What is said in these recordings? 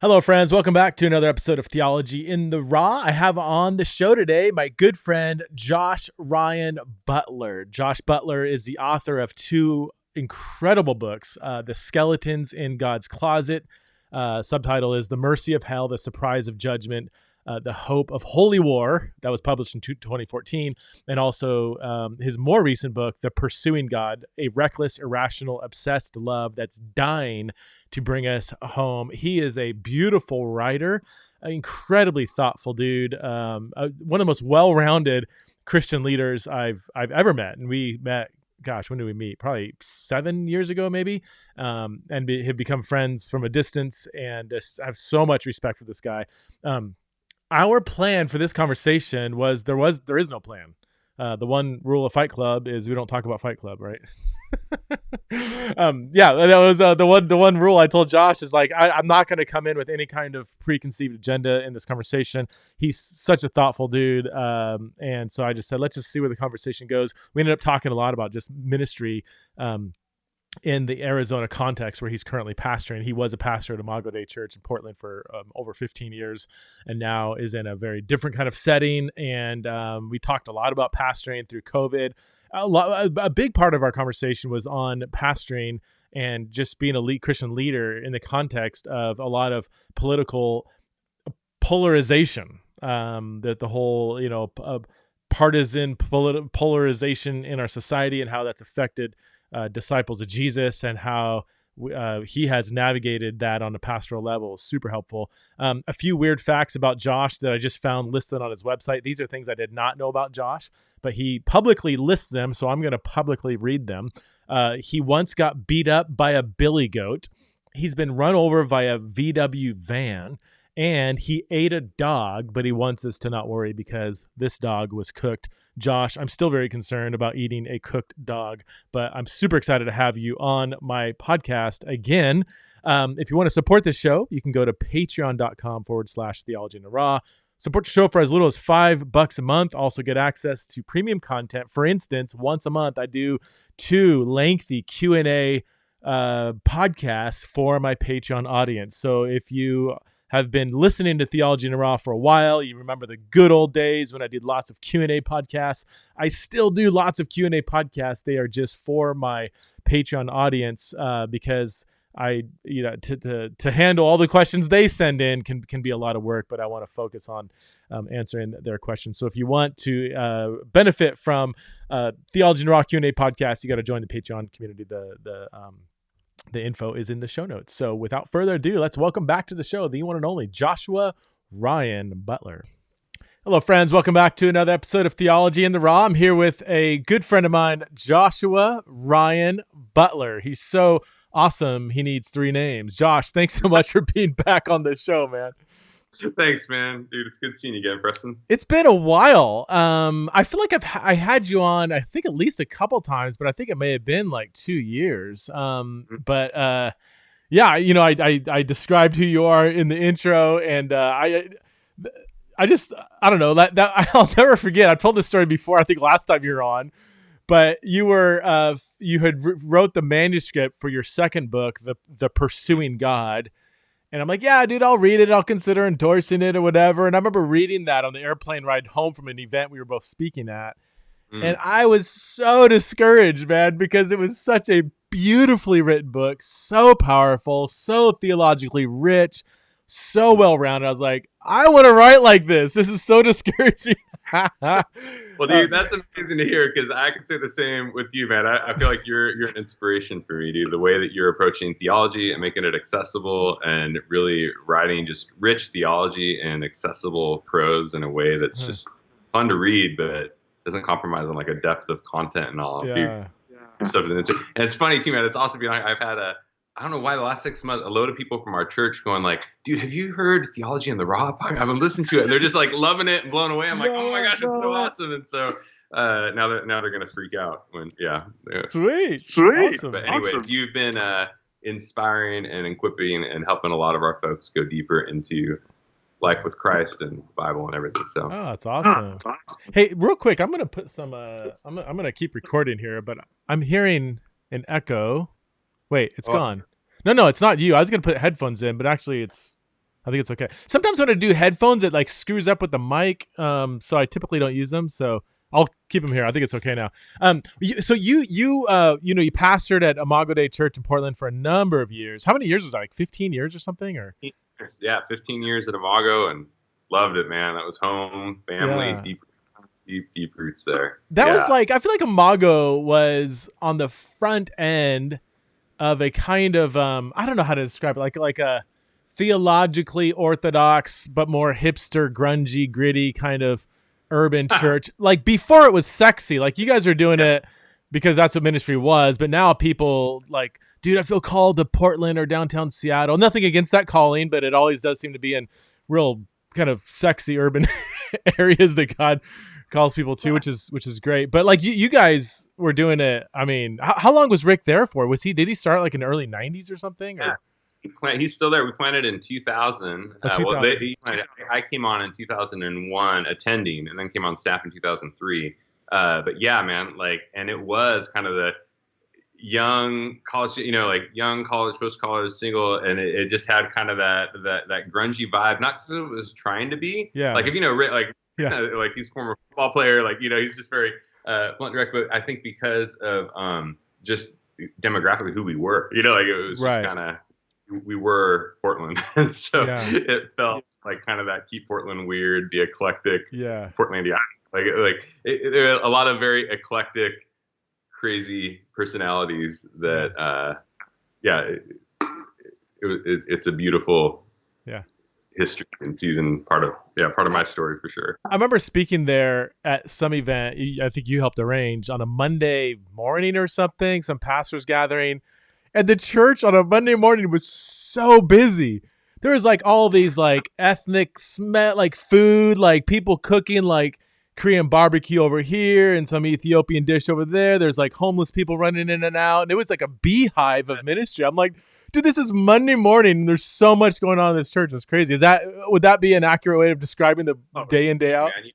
Hello, friends. Welcome back to another episode of Theology in the Raw. I have on the show today my good friend, Josh Ryan Butler. Josh Butler is the author of two incredible books, The Skeletons in God's Closet. Subtitle is The Mercy of Hell, The Surprise of Judgment, The Hope of Holy War. That was published in 2014. And also his more recent book, The Pursuing God, A Reckless, Irrational, Obsessed Love That's Dying to Bring Us Home. He is a beautiful writer, an incredibly thoughtful dude, one of the most well-rounded Christian leaders I've ever met. And we met, gosh, when did we meet? Probably 7 years ago, maybe, and have become friends from a distance, and just have so much respect for this guy. Our plan for this conversation was there is no plan. The one rule of Fight Club is we don't talk about Fight Club, right? That was the one rule I told Josh is like, I'm not going to come in with any kind of preconceived agenda in this conversation. He's such a thoughtful dude. And so I just said, let's just see where the conversation goes. We ended up talking a lot about just ministry, in the Arizona context where he's currently pastoring. He was a pastor at Imago Dei Church in Portland for over 15 years and now is in a very different kind of setting. And we talked a lot about pastoring through COVID. A big part of our conversation was on pastoring and just being a Christian leader in the context of a lot of political polarization, that the whole, partisan polarization in our society and how that's affected disciples of Jesus and how he has navigated that on a pastoral level. Super helpful. A few weird facts about Josh that I just found listed on his website. These are things I did not know about Josh, but he publicly lists them, so I'm going to publicly read them. He once got beat up by a billy goat. He's been run over by a VW van. And he ate a dog, but he wants us to not worry because this dog was cooked. Josh, I'm still very concerned about eating a cooked dog, but I'm super excited to have you on my podcast again. If you want to support this show, you can go to patreon.com/theology in the raw. Support the show for as little as $5 a month. Also get access to premium content. For instance, once a month, I do 2 lengthy Q&A podcasts for my Patreon audience. So if you have been listening to Theology in the Raw for a while, you remember the good old days when I did lots of Q&A podcasts. I still do lots of Q&A podcasts. They are just for my Patreon audience because to handle all the questions they send in can be a lot of work, but I want to focus on answering their questions. So if you want to benefit from Theology in the Raw Q&A podcast, you got to join the Patreon community. The info is in the show notes. So without further ado, let's welcome back to the show, the one and only Joshua Ryan Butler. Hello, friends. Welcome back to another episode of Theology in the Raw. I'm here with a good friend of mine, Joshua Ryan Butler. He's so awesome. He needs 3 names. Josh, thanks so much for being back on the show, man. Thanks, man. Dude, it's good seeing you again, Preston. It's been a while. I feel like I had you on, I think at least a couple times, but I think it may have been like 2 years. But yeah, I described who you are in the intro, and I don't know that I'll never forget. I've told this story before. I think last time you were on, but you had wrote the manuscript for your second book, the Pursuing God. And I'm like, yeah, dude, I'll read it. I'll consider endorsing it or whatever. And I remember reading that on the airplane ride home from an event we were both speaking at. And I was so discouraged, man, because it was such a beautifully written book, so powerful, so theologically rich, so well-rounded. I was like, I want to write like this. This is so discouraging. Well, dude, that's amazing to hear because I can say the same with you, man. I feel like you're an inspiration for me, dude. The way that you're approaching theology and making it accessible and really writing just rich theology and accessible prose in a way that's just fun to read, but doesn't compromise on like a depth of content and all. Yeah. Stuff. And it's funny too, man. It's awesome. I've had I don't know why the last 6 months, a load of people from our church going like, dude, have you heard Theology in the Raw podcast? I've been listening to it. And they're just like loving it and blown away. I'm like, oh my gosh, it's so awesome. And so now they're going to freak out when, Sweet. Awesome. But anyways, you've been inspiring and equipping and helping a lot of our folks go deeper into life with Christ and the Bible and everything. So, that's awesome. Hey, real quick, I'm going to put some, I'm going to keep recording here, but I'm hearing an echo. Wait, it's gone. No, it's not you. I was going to put headphones in, but actually it's I think it's okay. Sometimes when I do headphones, it like screws up with the mic. So I typically don't use them. So I'll keep them here. I think it's okay now. So you pastored at Imago Dei Church in Portland for a number of years. How many years was that? Like 15 years or something? Or Yeah, 15 years at Imago and loved it, man. That was home, family, yeah, deep roots there. that was Yeah. like I feel like Imago was on the front end of a kind of I don't know how to describe it, like a theologically orthodox but more hipster, grungy, gritty kind of urban church. Like before it was sexy. Like you guys are doing it because that's what ministry was, but now people like, dude, I feel called to Portland or downtown Seattle. Nothing against that calling, but it always does seem to be in real kind of sexy urban areas that God calls people to, which is great. But like you guys were doing it. I mean, how long was Rick there for? Did he start like in the early 90s or something? Or? Yeah, he's still there. We planted in 2000. 2000. I came on in 2001 attending, and then came on staff in 2003. But yeah, man, like, and it was kind of the young college, like young college, post college, single, and it just had kind of that grungy vibe. Not because it was trying to be, like if like he's a former football player, like he's just very blunt, direct. But I think because of just demographically who we were, like it was just kind of we were Portland, and so it felt like kind of that keep Portland weird, the eclectic Portlandia, like a lot of very eclectic, crazy personalities that it's a beautiful history and season, part of my story for sure. I remember speaking there at some event I think you helped arrange on a Monday morning or something, some pastors gathering, and the church on a Monday morning was so busy. There was like all these like ethnic smell, like food, like people cooking like Korean barbecue over here and some Ethiopian dish over there. There's like homeless people running in and out. And it was like a beehive of ministry. I'm like, dude, this is Monday morning. And there's so much going on in this church. It's crazy. Would that be an accurate way of describing the day in, day out? Man,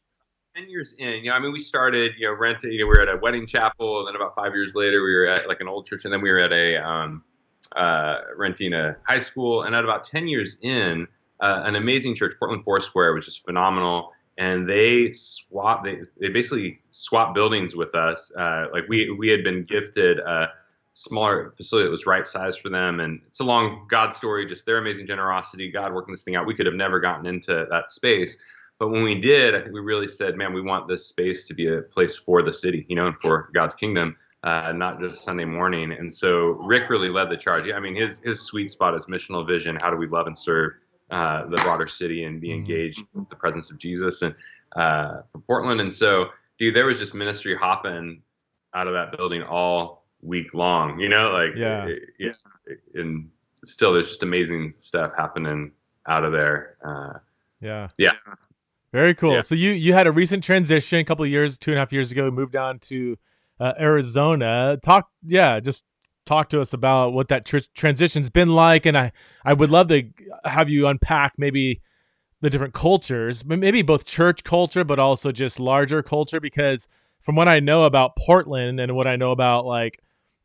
10 years in, we started, renting, we were at a wedding chapel. And then about 5 years later, we were at like an old church. And then we were at renting a high school. And at about 10 years in, an amazing church, Portland Foursquare, which is phenomenal. And they basically swapped buildings with us. Like we had been gifted a smaller facility that was right sized for them. And it's a long God story, just their amazing generosity, God working this thing out. We could have never gotten into that space. But when we did, I think we really said, man, we want this space to be a place for the city, and for God's kingdom, not just Sunday morning. And so Rick really led the charge. I mean, his sweet spot is missional vision. How do we love and serve the broader city and be engaged with the presence of Jesus and for Portland? And so, dude, there was just ministry hopping out of that building all week long, and still there's just amazing stuff happening out of there. Very cool. Yeah. So you had a recent transition a couple of years, 2.5 years ago, moved on to Arizona. Just talk to us about what that transition's been like. And I would love to have you unpack maybe the different cultures, maybe both church culture, but also just larger culture, because from what I know about Portland and what I know about like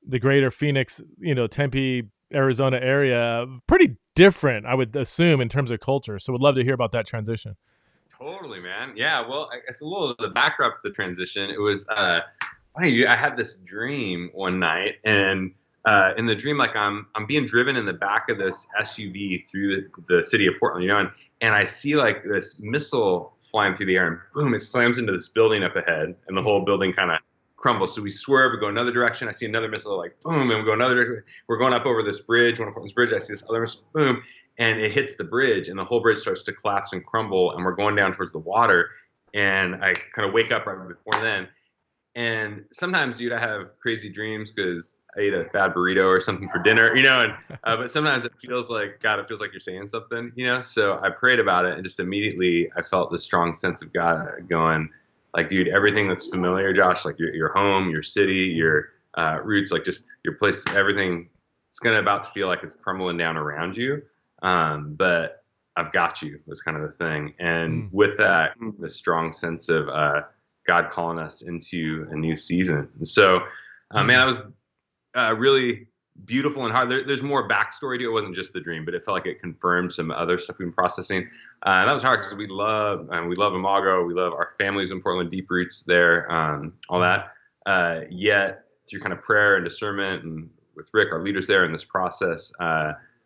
the greater Phoenix, Tempe, Arizona area, pretty different, I would assume, in terms of culture. So would love to hear about that transition. Totally, man. Yeah. Well, I guess a little of the backdrop to the transition, it was, I had this dream one night, and in the dream, like I'm being driven in the back of this SUV through the city of Portland, and I see like this missile flying through the air, and boom, it slams into this building up ahead, and the whole building kind of crumbles. So we swerve, we go another direction. I see another missile, like boom, and we go another direction. We're going up over this bridge, one of Portland's bridge. I see this other missile, boom, and it hits the bridge, and the whole bridge starts to collapse and crumble, and we're going down towards the water. And I kind of wake up right before then. And sometimes, dude, I have crazy dreams because I ate a bad burrito or something for dinner, and but sometimes it feels like, God, it feels like you're saying something, So I prayed about it, and just immediately I felt this strong sense of God going, like, dude, everything that's familiar, Josh, like your home, your city, your roots, like just your place, everything, it's about to feel like it's crumbling down around you. But I've got you, was kind of the thing. And with that, the strong sense of God calling us into a new season. And so, man, I was really beautiful and hard. There's more backstory to it. It wasn't just the dream, but it felt like it confirmed some other stuff we've been processing. And that was hard because we love Imago. We love our families in Portland, deep roots there, all that. Yet through kind of prayer and discernment and with Rick, our leaders there in this process,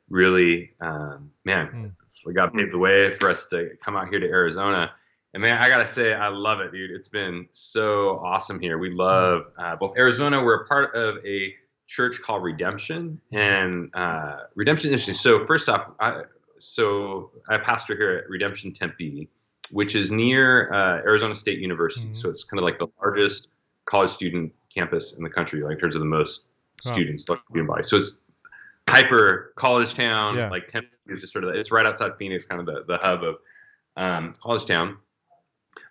really, God paved the way for us to come out here to Arizona. And man, I gotta say, I love it, dude. It's been so awesome here. We love both Arizona. We're a part of a church called Redemption, and Redemption is interesting. So first off, I pastor here at Redemption Tempe, which is near Arizona State University. Mm-hmm. So it's kind of like the largest college student campus in the country, like in terms of the most students, student body. So it's hyper college town. Yeah. Like Tempe is just sort of, it's right outside Phoenix, kind of the hub of college town.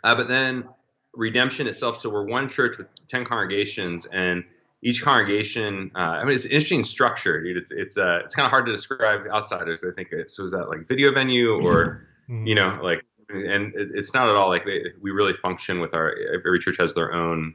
But then Redemption itself, so we're one church with 10 congregations, and each congregation, it's an interesting structure, dude. It's kind of hard to describe to outsiders. I think so. Is that like video venue or, like, and it's not at all like we really function with every church has their own,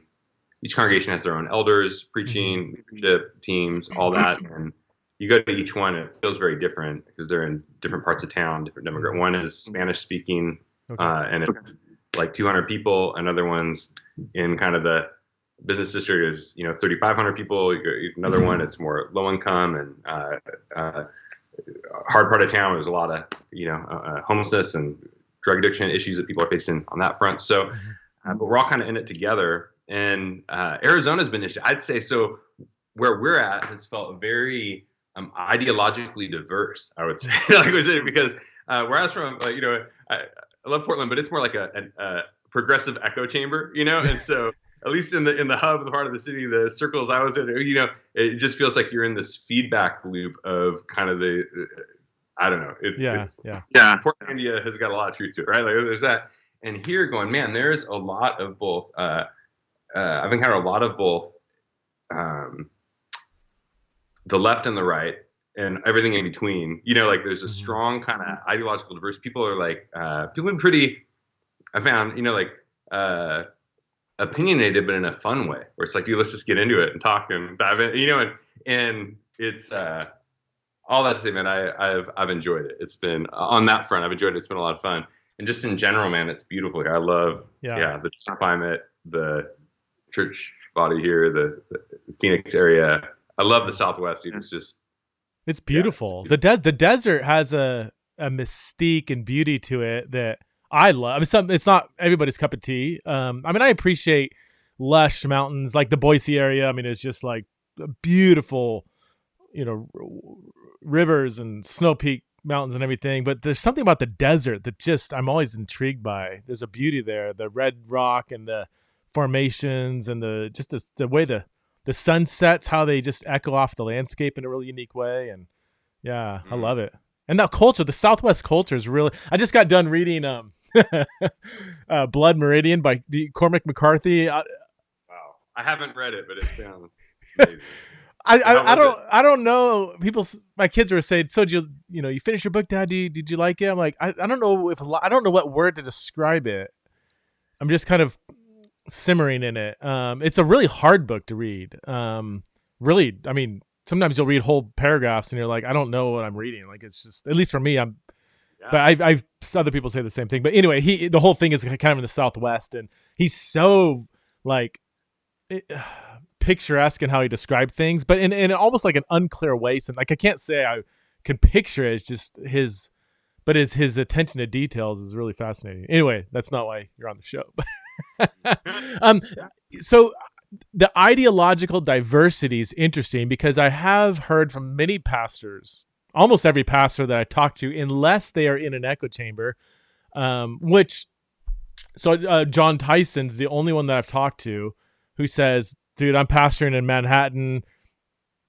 each congregation has their own elders, preaching, leadership teams, all that. And you go to each one, it feels very different because they're in different parts of town, different demographic. One is Spanish speaking, and it's like 200 people. Another one's in kind of the business district is 3,500 people. Another one, it's more low income and hard part of town. There's a lot of homelessness and drug addiction issues that people are facing on that front. So, but we're all kind of in it together. And Arizona's been interesting. I'd say so. Where we're at has felt very ideologically diverse. I would say, because where I was from, I love Portland, but it's more like a progressive echo chamber, and so. At least in the hub, the part of the city, the circles I was in, it just feels like you're in this feedback loop of kind of I don't know. It's Portland, India has got a lot of truth to it, right? Like there's that, and here going, man, there's a lot of both. I've encountered a lot of both, the left and the right, and everything in between. Like there's a strong kind of ideological diversity. People are like, people are pretty. I found, opinionated, but in a fun way, where it's like, let's just get into it and talk and dive in, and it's all that to say, man, I've enjoyed it. It's been on that front, I've enjoyed it. It's been a lot of fun, and just in general, man, it's beautiful. I love the climate, the church body here, the Phoenix area. I love the Southwest, dude. It's beautiful. The desert has a mystique and beauty to it that I love. It's not everybody's cup of tea. I appreciate lush mountains like the Boise area. It's just like beautiful, rivers and snow peak mountains and everything. But there's something about the desert that I'm always intrigued by. There's a beauty there. The red rock and the formations and the way the sunsets, how they just echo off the landscape in a really unique way. And I love it. And that culture, the Southwest culture is really, I just got done reading, Blood Meridian by Cormac McCarthy. Wow, I haven't read it, but it sounds amazing. I don't know. My kids were saying, so did you finish your book, Dad? Did you like it? I'm like, I don't know I don't know what word to describe it. I'm just kind of simmering in it. It's a really hard book to read. Really, sometimes you'll read whole paragraphs and you're like, I don't know what I'm reading. Like, it's just, at least for me, but I've other people say the same thing. But anyway, the whole thing is kind of in the Southwest, and he's so like picturesque in how he described things, but in almost like an unclear way. So like I can't say I can picture it. It's just his attention to details is really fascinating. Anyway, that's not why you're on the show. So the ideological diversity is interesting because I have heard from many pastors, almost every pastor that I talk to, unless they are in an echo chamber, John Tyson's the only one that I've talked to who says, dude, I'm pastoring in Manhattan.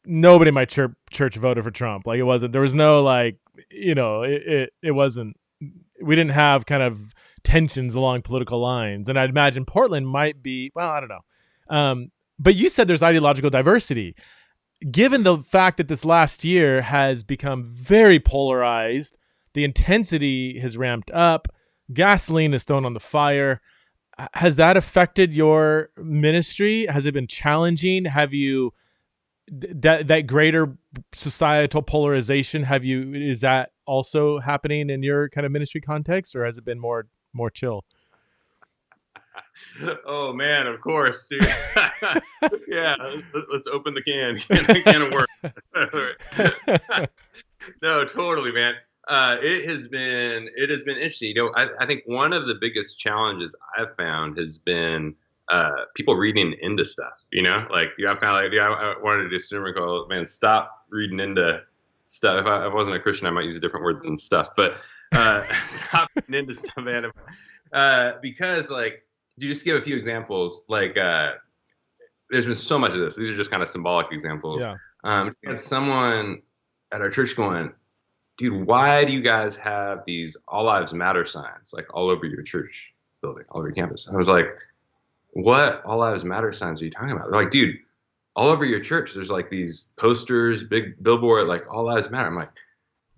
Nobody in my church voted for Trump. Like there was no like, it wasn't, we didn't have kind of tensions along political lines. And I'd imagine Portland might be, well, I don't know. But you said there's ideological diversity. Given the fact that this last year has become very polarized, the intensity has ramped up, gasoline is thrown on the fire. Has that affected your ministry? Has it been challenging? Have you that greater societal polarization, is that also happening in your kind of ministry context, or has it been more chill? Oh man, of course, dude. Yeah, let's open the can of worms. No, totally, man. It has been interesting. I think one of the biggest challenges I've found has been people reading into stuff. Like I kind of like I wanted to do a sermon called "Man, Stop Reading Into Stuff." If I wasn't a Christian, I might use a different word than stuff, but stop reading into stuff, man. Because like, you just give a few examples. Like, there's been so much of this. These are just kind of symbolic examples. Yeah. We had someone at our church going, dude, why do you guys have these All Lives Matter signs like all over your church building, all over your campus? I was like, what All Lives Matter signs are you talking about? They're like, dude, all over your church, there's like these posters, big billboard, like All Lives Matter. I'm like,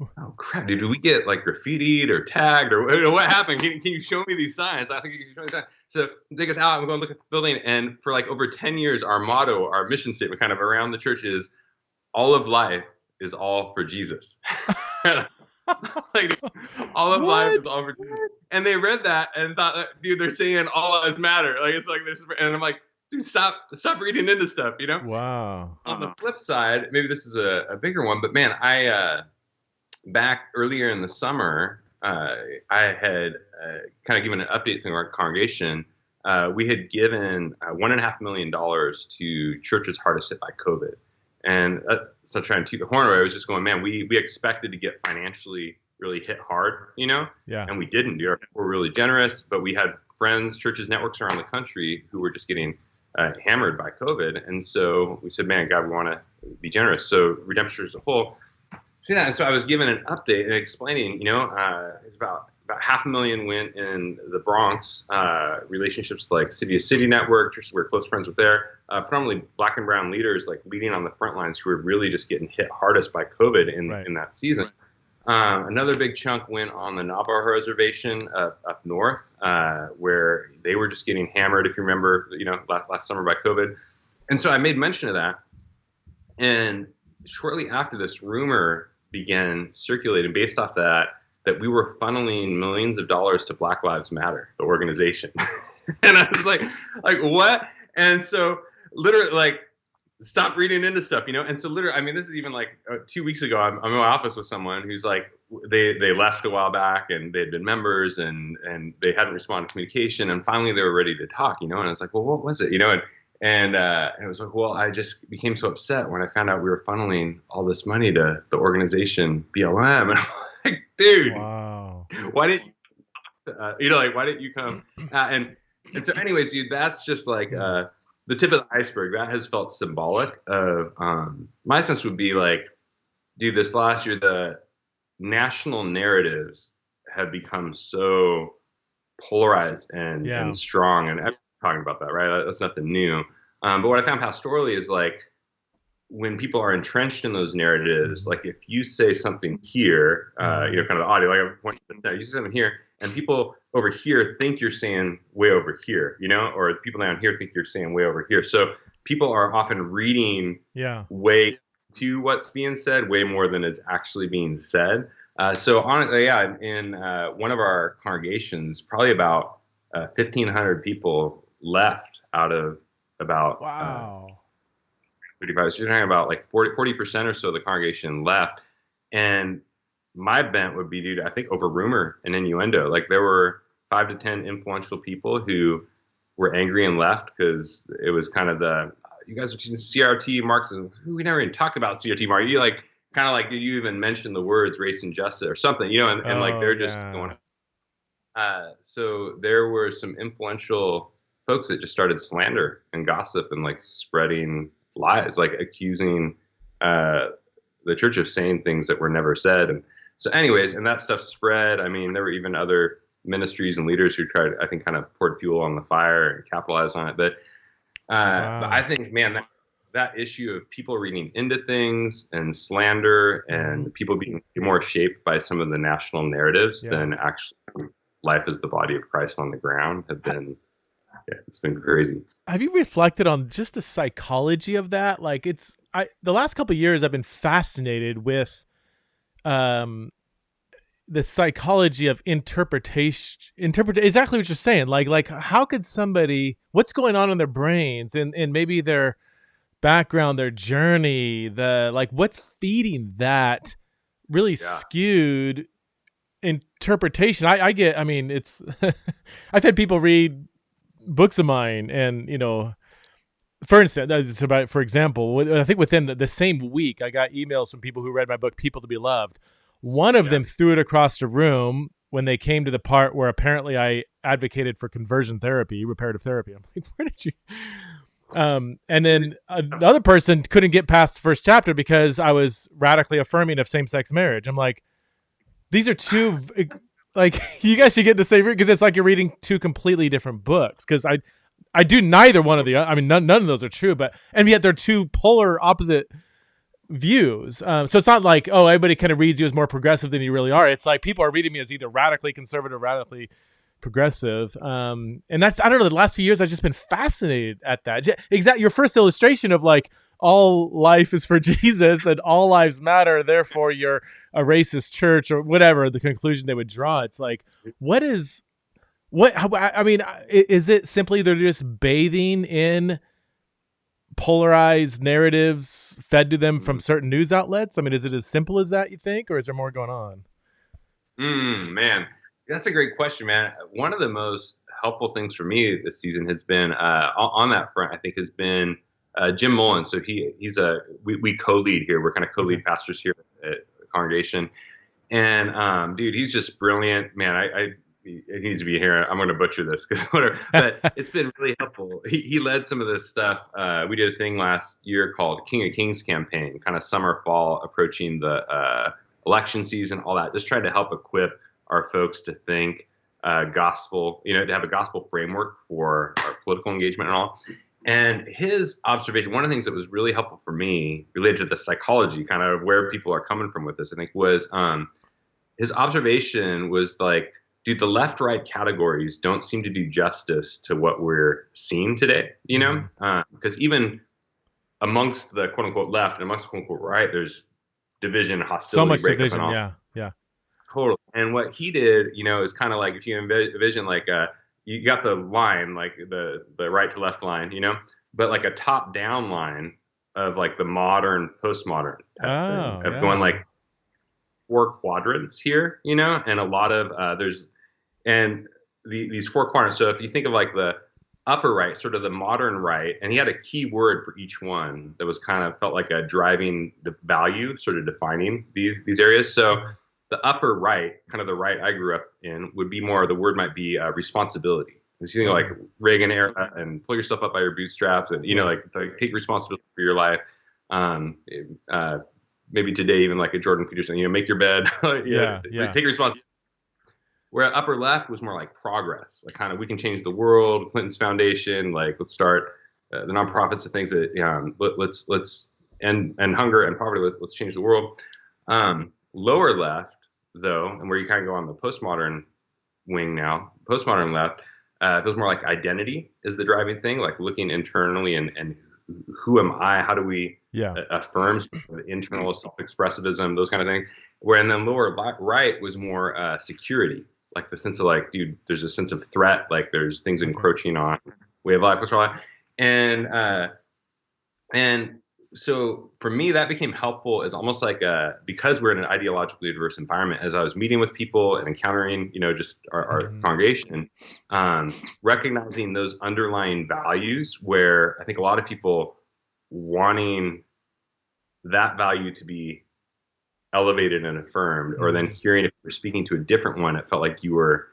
oh crap, dude, do we get like graffitied or tagged or what happened? Can you show me these signs? I was like, can you show me these signs? So take us out and go and look at the building. And for like over 10 years, our motto, our mission statement kind of around the church is all of life is all for Jesus. Like, all of life is all for Jesus. And they read that and thought, dude, they're saying all lives matter. Like, it's like this, and I'm like, dude, stop reading into stuff, Wow. On the flip side, maybe this is a bigger one, but man, I back earlier in the summer, I had kind of given an update to our congregation. We had given $1.5 million to churches hardest hit by COVID. And so trying to toot the horn away, I was just going, man, we expected to get financially really hit hard, Yeah. And we didn't. We're really generous, but we had friends, churches, networks around the country who were just getting hammered by COVID. And so we said, man, God, we want to be generous. So Redemption as a whole. Yeah, and so I was given an update and explaining, it's about $500,000 went in the Bronx, relationships like City to City Network, churches we're close friends with there, predominantly Black and brown leaders like leading on the front lines who were really just getting hit hardest by COVID in that season. Another big chunk went on the Navajo Reservation up north, where they were just getting hammered, if you remember, last summer by COVID. And so I made mention of that. And shortly after this, rumor began circulating based off that we were funneling millions of dollars to Black Lives Matter, the organization. And I was like, what? And so literally, like, stop reading into stuff, And so literally, I mean, this is even like 2 weeks ago, I'm in my office with someone who's like, they left a while back and they'd been members and they hadn't responded to communication. And finally they were ready to talk, And I was like, well, what was it? And it was like, well, I just became so upset when I found out we were funneling all this money to the organization BLM. And I'm like, dude, wow. Why didn't why didn't you come? And so anyways, dude, that's just like the tip of the iceberg. That has felt symbolic of, my sense would be like, dude, this last year, the national narratives have become so polarized and strong, and everyone's talking about that, right? That's nothing new. But what I found pastorally is like, when people are entrenched in those narratives, like if you say something here, kind of the audio, like I pointed to the center, you say something here, and people over here think you're saying way over here, or people down here think you're saying way over here. So people are often reading way to what's being said, way more than is actually being said. So honestly, in one of our congregations, probably about 1,500 people left out of about 35. So you're talking about like 40% or so of the congregation left. And my bent would be due to, I think, over rumor and innuendo. Like there were 5 to 10 influential people who were angry and left because it was kind of you guys are CRT, Marxism. We never even talked about CRT, Mark. You like, kind of like, did you even mention the words race and justice or something, and like they're just going. So there were some influential folks that just started slander and gossip and like spreading lies, like accusing the church of saying things that were never said. And so anyways, and that stuff spread. I mean, there were even other ministries and leaders who tried, I think, kind of poured fuel on the fire and capitalized on it. But I think, man, that issue of people reading into things and slander and people being more shaped by some of the national narratives than actually life as the body of Christ on the ground have been Yeah, it's been crazy. Have you reflected on just the psychology of that? Like the last couple of years I've been fascinated with um the psychology of interpret exactly what you're saying. Like how could somebody, what's going on in their brains and maybe their background, their journey, the like what's feeding that really Yeah. skewed interpretation. I mean, it's I've had people read books of mine and, for instance, it's about, for example, I think within the same week, I got emails from people who read my book, People to Be Loved. One of them threw it across the room when they came to the part where apparently I advocated for conversion therapy, reparative therapy. I'm like, where did you? And then another person couldn't get past the first chapter because I was radically affirming of same-sex marriage. I'm like, these are two, like, you guys should get the same, because it's like you're reading two completely different books. Because I do neither one of the. I mean, none of those are true, and yet they're two polar opposite views. So it's not like, oh, everybody kind of reads you as more progressive than you really are. It's like people are reading me as either radically conservative, radically progressive. And that's, I don't know. The last few years, I've just been fascinated at that. Exactly, your first illustration of like all life is for Jesus and all lives matter. Therefore, you're a racist church or whatever the conclusion they would draw. It's like, I mean, is it simply they're just bathing in polarized narratives fed to them from certain news outlets? I mean, is it as simple as that, you think, or is there more going on? Man, that's a great question, man. One of the most helpful things for me this season has been on that front, I think, has been Jim Mullen. So we co-lead here. We're kind of co-lead pastors here at the congregation. And dude, he's just brilliant, man. It needs to be here. I'm going to butcher this because whatever, but it's been really helpful. He led some of this stuff. We did a thing last year called King of Kings campaign, kind of summer, fall, approaching the election season, all that. Just trying to help equip our folks to think gospel, to have a gospel framework for our political engagement and all. And his observation, one of the things that was really helpful for me related to the psychology, kind of where people are coming from with this, I think, was his observation was like, dude, the left-right categories don't seem to do justice to what we're seeing today, because even amongst the quote-unquote left and amongst the quote-unquote right, there's division, hostility, so much division, and all. Yeah. Totally. And what he did, is kind of like, if you envision like you got the line, like the right to left line, but like a top-down line of like the modern, postmodern type thing of going like 4 quadrants here, and a lot of these 4 quadrants. So if you think of like the upper right, sort of the modern right, and he had a key word for each one that was kind of felt like a driving the value, sort of defining these areas. So the upper right, kind of the right I grew up in, would be more, the word might be responsibility. It's like Reagan era and pull yourself up by your bootstraps and, like take responsibility for your life. Maybe today, even like a Jordan Peterson, make your bed, take responsibility. Where upper left was more like progress, like kind of we can change the world, Clinton's Foundation, like let's start the nonprofits and things that let's end hunger and poverty, let's change the world. Lower left though, and where you kind of go on the postmodern wing now, postmodern left feels more like identity is the driving thing, like looking internally and who am I? How do we affirm the internal self-expressivism, those kind of things. Where and then lower right was more security. Like the sense of like, dude, there's a sense of threat, like there's things encroaching on way of life, and so for me, that became helpful as almost like because we're in an ideologically diverse environment, as I was meeting with people and encountering, just our congregation, recognizing those underlying values where I think a lot of people wanting that value to be elevated and affirmed, or then hearing if you're speaking to a different one, it felt like you're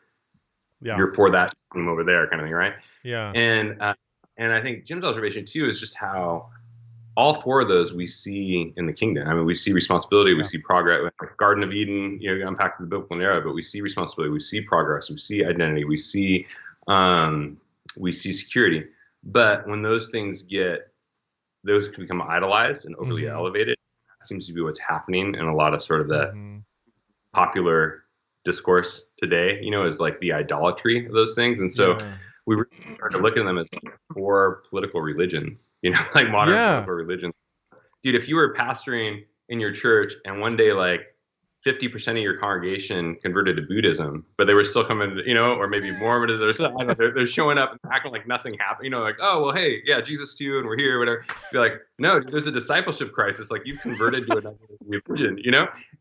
for that team over there kind of thing, right? Yeah. And I think Jim's observation too is just how all 4 of those we see in the kingdom. I mean, we see responsibility, we see progress. Garden of Eden, unpacked to the biblical era, but we see responsibility, we see progress, we see identity, we see security. But when those things can become idolized and overly elevated, seems to be what's happening in a lot of sort of the popular discourse today, is like the idolatry of those things. And so we really started looking at them as core political religions, like modern Yeah. political religions. Dude, if you were pastoring in your church and one day like 50% of your congregation converted to Buddhism, but they were still coming, or maybe Mormonism or something. I don't know, they're showing up and acting like nothing happened, like, oh, well, hey, yeah, Jesus too, and we're here, whatever. You're like, no, dude, there's a discipleship crisis. Like, you've converted to another religion,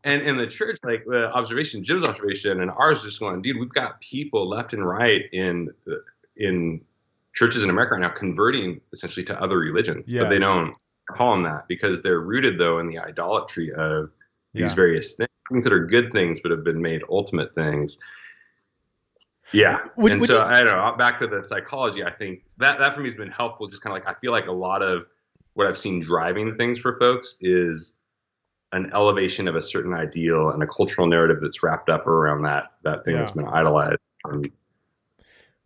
And in the church, like the observation, Jim's observation, and ours, just going, dude, we've got people left and right in churches in America right now converting essentially to other religions, but they don't call them that because they're rooted though in the idolatry of these various things that are good things but have been made ultimate things. I don't know, back to the psychology, I think that for me has been helpful. Just kind of like, I feel like a lot of what I've seen driving things for folks is an elevation of a certain ideal and a cultural narrative that's wrapped up around that thing that's been idolized.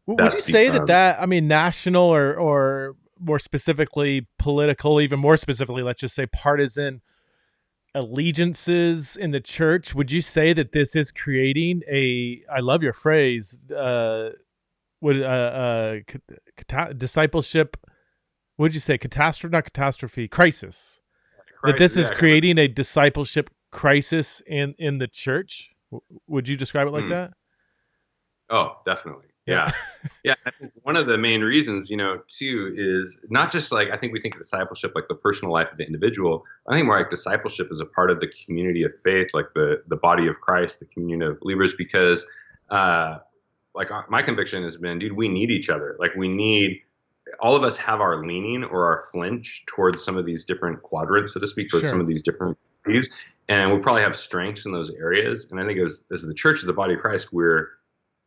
Would you say that I mean, national or more specifically political, even more specifically, let's just say partisan allegiances in the church, would you say that this is creating I love your phrase, discipleship, what did you say, crisis, that this is creating a discipleship crisis in the church? Would you describe it like that? Oh, definitely. Yeah. I think one of the main reasons, too, is not just like, I think we think of discipleship like the personal life of the individual. I think more like discipleship is a part of the community of faith, like the body of Christ, the communion of believers, because like my conviction has been, dude, we need each other. Like all of us have our leaning or our flinch towards some of these different quadrants, so to speak, towards some of these different views. And we probably have strengths in those areas. And I think as the church, as the body of Christ, we're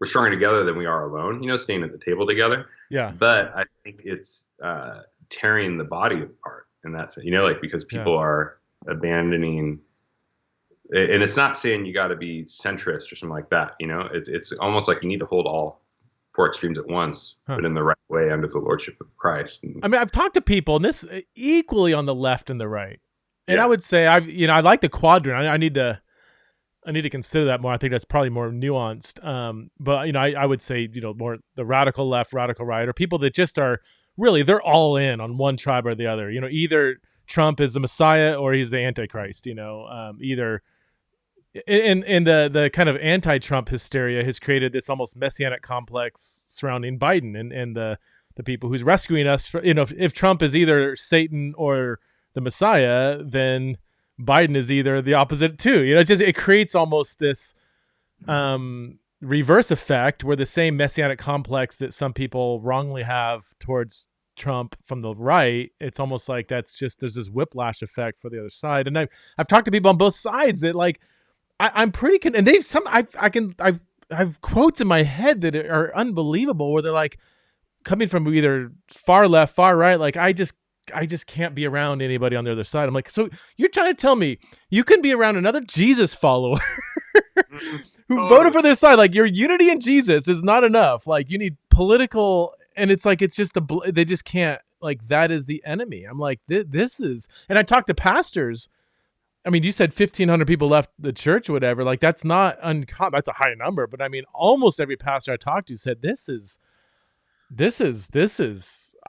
stronger together than we are alone, staying at the table together. Yeah. But I think it's tearing the body apart. And that's, because people are abandoning, and it's not saying you got to be centrist or something like that. It's almost like you need to hold all four extremes at once, but in the right way under the lordship of Christ. I mean, I've talked to people, and this equally on the left and the right. And I would say I like the quadrant. I need to consider that more. I think that's probably more nuanced. But I would say, more the radical left, radical right, or people that just are really, they're all in on one tribe or the other. Either Trump is the Messiah or he's the Antichrist. Either in the kind of anti-Trump hysteria has created this almost messianic complex surrounding Biden and the people who's rescuing us. If Trump is either Satan or the Messiah, then Biden is either the opposite too. It creates almost this reverse effect where the same messianic complex that some people wrongly have towards Trump from the right, it's almost like there's this whiplash effect for the other side. And I've talked to people on both sides that like I'm pretty and I've quotes in my head that are unbelievable where they're like coming from either far left, far right, like I just can't be around anybody on the other side. I'm like, so you're trying to tell me you can be around another Jesus follower who voted for their side? Like, your unity in Jesus is not enough. Like, you need political, and it's like, it's just they just can't, like, that is the enemy. I'm like, this is, and I talked to pastors. I mean, you said 1,500 people left the church or whatever. Like, that's not uncommon. That's a high number, but I mean, almost every pastor I talked to said, this is,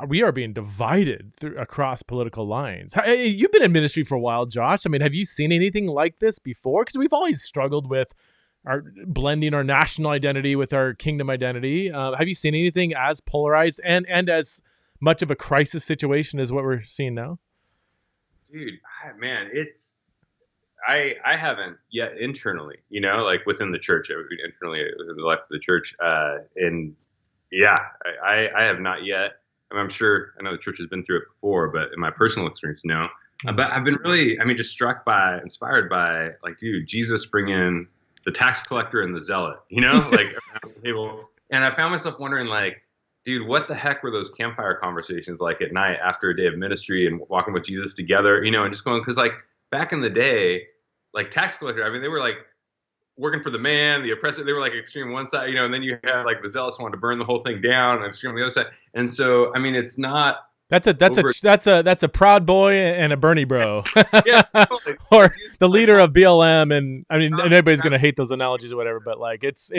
we are being divided across political lines. You've been in ministry for a while, Josh. I mean, have you seen anything like this before? Because we've always struggled with blending our national identity with our kingdom identity. Have you seen anything as polarized and as much of a crisis situation as what we're seeing now? Dude, man, I haven't yet internally, like within the church, internally within the life of the church. And yeah, I have not yet. I'm sure, I know the church has been through it before, but in my personal experience, no. But I've been really, just struck by, inspired by, like, dude, Jesus bringing the tax collector and the zealot, like around the table. And I found myself wondering, like, dude, what the heck were those campfire conversations like at night after a day of ministry and walking with Jesus together, and just going, because like back in the day, like tax collector, they were like working for the man, the oppressor. They were like extreme one side, and then you had like the zealots wanted to burn the whole thing down, and extreme on the other side. And so, it's not. That's a Proud Boy and a Bernie bro. Yeah, totally. Or the leader of BLM, and and everybody's gonna hate those analogies or whatever, but like it's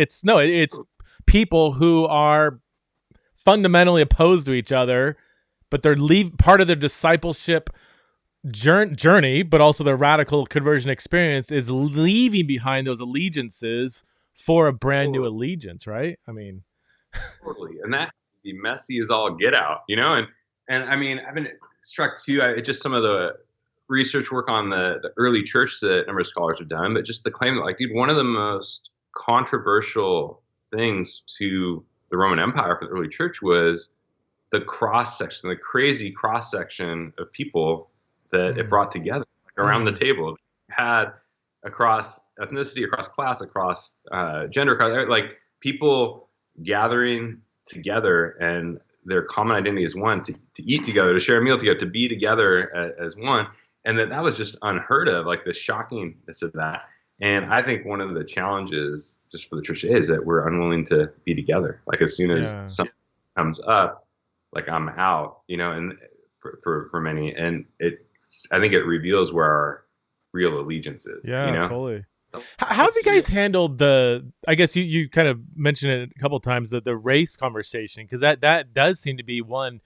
people who are fundamentally opposed to each other, but they're part of their discipleship journey, but also their radical conversion experience is leaving behind those allegiances for a brand new allegiance, right? I mean, totally. And that would be messy as all get out, and I mean, I've been struck too. Just some of the research work on the early church that a number of scholars have done, but just the claim that, like, dude, one of the most controversial things to the Roman Empire for the early church was the cross section, the crazy cross section of people that it brought together, like, around the table. It had across ethnicity, across class, across gender, like people gathering together, and their common identity is one, to eat together, to share a meal together, to be together as one. And that was just unheard of, like the shockingness of that. And I think one of the challenges just for the church is that we're unwilling to be together. Like, as soon as something comes up, like, I'm out, and for many, and I think it reveals where our real allegiance is. Totally. How have you guys handled I guess you kind of mentioned it a couple of times, the race conversation, because that does seem to be one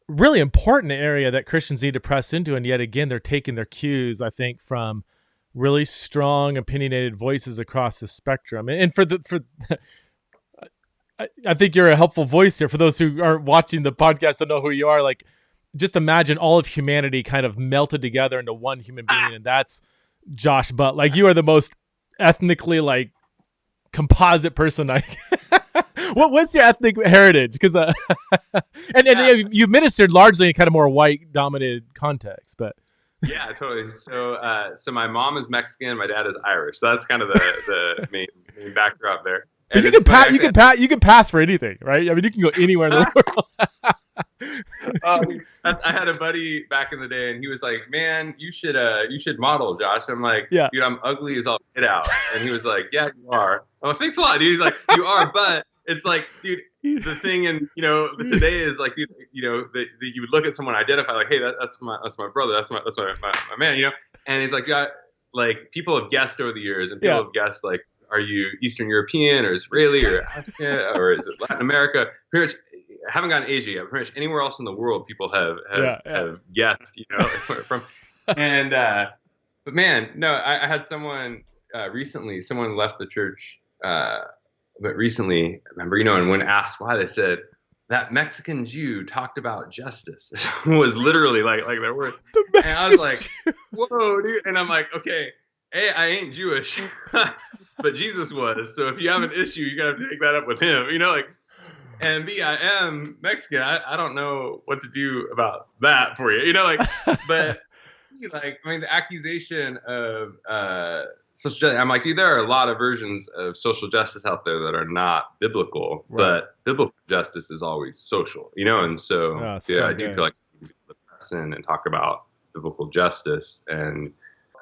really important area that Christians need to press into. And yet again, they're taking their cues, I think, from really strong, opinionated voices across the spectrum. And I think you're a helpful voice here for those who aren't watching the podcast and know who you are. Like, just imagine all of humanity kind of melted together into one human being, and that's Josh Butt. Like, you are the most ethnically, like, composite person what's your ethnic heritage? Because and you ministered largely in kind of more white dominated context, but yeah, totally. So my mom is Mexican, my dad is Irish, so that's kind of the main backdrop there. And you can pass for anything, right? I mean, you can go anywhere in the world. I had a buddy back in the day, and he was like, "Man, you should model, Josh." I'm like, "Dude, I'm ugly as all get out." And he was like, "Yeah, you are." Oh, thanks a lot, dude. He's like, "You are," but it's like, dude, the thing, and today is like, dude, that you would look at someone, identify, like, "Hey, that's my brother, that's my man," And he's like, "Yeah," like, people have guessed over the years, and people have guessed, like, are you Eastern European or Israeli or Africa or is it Latin America? Pretty much, I haven't gotten Asia yet. Pretty much anywhere else in the world, people have guessed, where from. And but man, no, I had someone recently. Someone left the church, but recently, I remember, and when asked why, they said that Mexican Jew talked about justice. Was literally like their word. And I was like, whoa, dude. And I'm like, okay, A, I ain't Jewish. But Jesus was, so if you have an issue, you gotta take that up with him, and B, I am Mexican. I don't know what to do about that for you, but like, I mean, the accusation of social justice, I'm like, dude, there are a lot of versions of social justice out there that are not biblical, but biblical justice is always social, and so I do feel like we need to press in and talk about biblical justice. And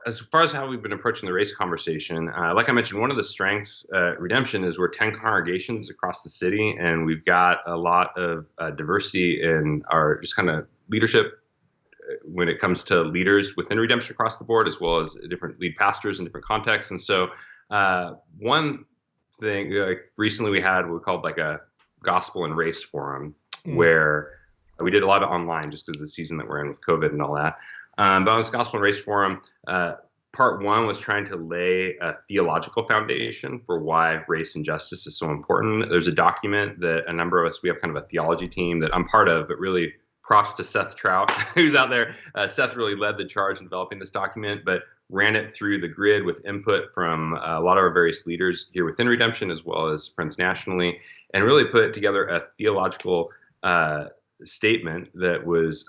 as far as how we've been approaching the race conversation, like I mentioned, one of the strengths at Redemption is we're 10 congregations across the city, and we've got a lot of diversity in our just kind of leadership when it comes to leaders within Redemption across the board, as well as different lead pastors in different contexts. And so one thing, like, recently we had what we called like a gospel and race forum, where we did a lot of online just because of the season that we're in with COVID and all that. But on this Gospel and Race Forum, part one was trying to lay a theological foundation for why race and justice is so important. There's a document that a number of us, we have kind of a theology team that I'm part of, but really props to Seth Trout, who's out there. Seth really led the charge in developing this document, but ran it through the grid with input from a lot of our various leaders here within Redemption, as well as friends nationally, and really put together a theological statement that was